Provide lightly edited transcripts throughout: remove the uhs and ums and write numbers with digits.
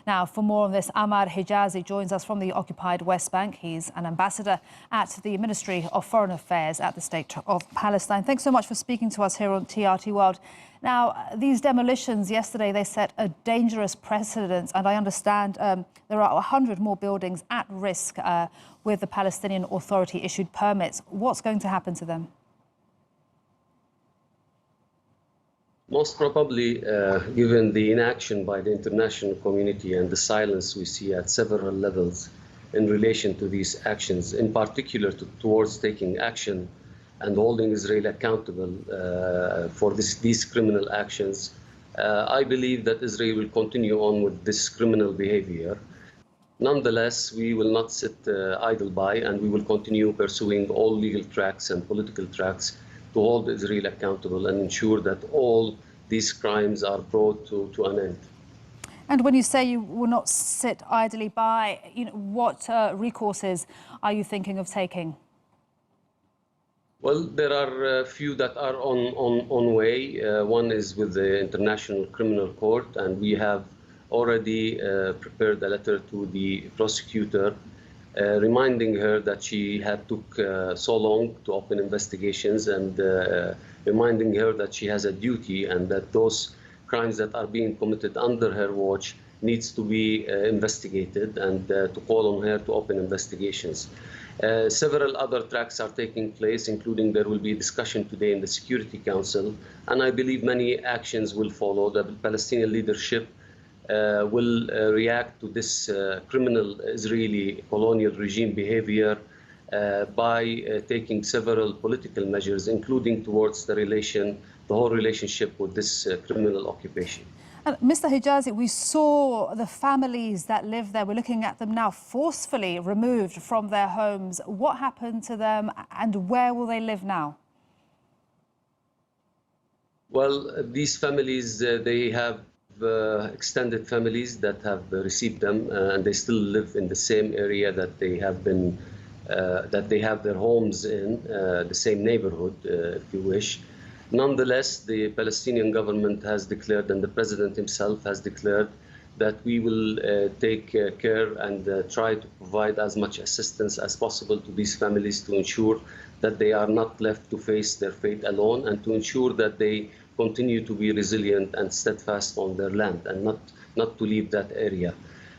Now, for more on this, Ammar Hijazi joins us from the occupied West Bank. He's an ambassador at the Ministry of Foreign Affairs at the State of Palestine. Thanks so much for speaking to us here on TRT World. Now, these demolitions yesterday, they set a dangerous precedent, and I understand there are 100 more buildings at risk with the Palestinian Authority issued permits. What's going to happen to them? Most probably, given the inaction by the international community and the silence we see at several levels in relation to these actions, in particular towards taking action and holding Israel accountable for these criminal actions, I believe that Israel will continue on with this criminal behavior. Nonetheless, we will not sit idle by, and we will continue pursuing all legal tracks and political tracks to hold Israel accountable and ensure that all these crimes are brought to an end. And when you say you will not sit idly by, what recourses are you thinking of taking? Well, there are a few that are on way. One is with the International Criminal Court, and we have already prepared a letter to the prosecutor reminding her that she had took so long to open investigations, and reminding her that she has a duty and that those crimes that are being committed under her watch needs to be investigated, and to call on her to open investigations. Several other tracks are taking place, including there will be a discussion today in the Security Council, and I believe many actions will follow. The Palestinian leadership will react to this criminal Israeli colonial regime behavior by taking several political measures, including towards the whole relationship with this criminal occupation. Mr. Hijazi, we saw the families that live there. We're looking at them now forcefully removed from their homes. What happened to them, and where will they live now? Well, these families, they have extended families that have received them, and they still live in the same area that they have been, that they have their homes in, the same neighborhood, if you wish. Nonetheless, the Palestinian government has declared, and the president himself has declared, that we will take care and try to provide as much assistance as possible to these families to ensure that they are not left to face their fate alone, and to ensure that they continue to be resilient and steadfast on their land and not to leave that area.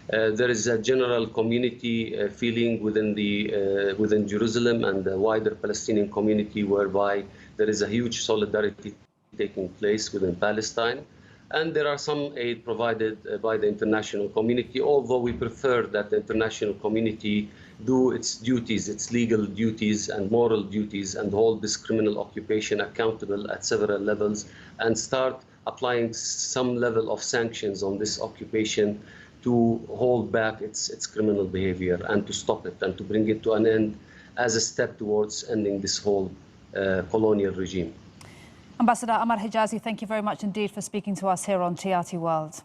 There is a general community feeling within Jerusalem and the wider Palestinian community, whereby there is a huge solidarity taking place within Palestine. And there are some aid provided by the international community, although we prefer that the international community do its duties, its legal duties and moral duties, and hold this criminal occupation accountable at several levels, and start applying some level of sanctions on this occupation to hold back its criminal behavior and to stop it and to bring it to an end as a step towards ending this whole colonial regime. Ambassador Ammar Hijazi, thank you very much indeed for speaking to us here on TRT World.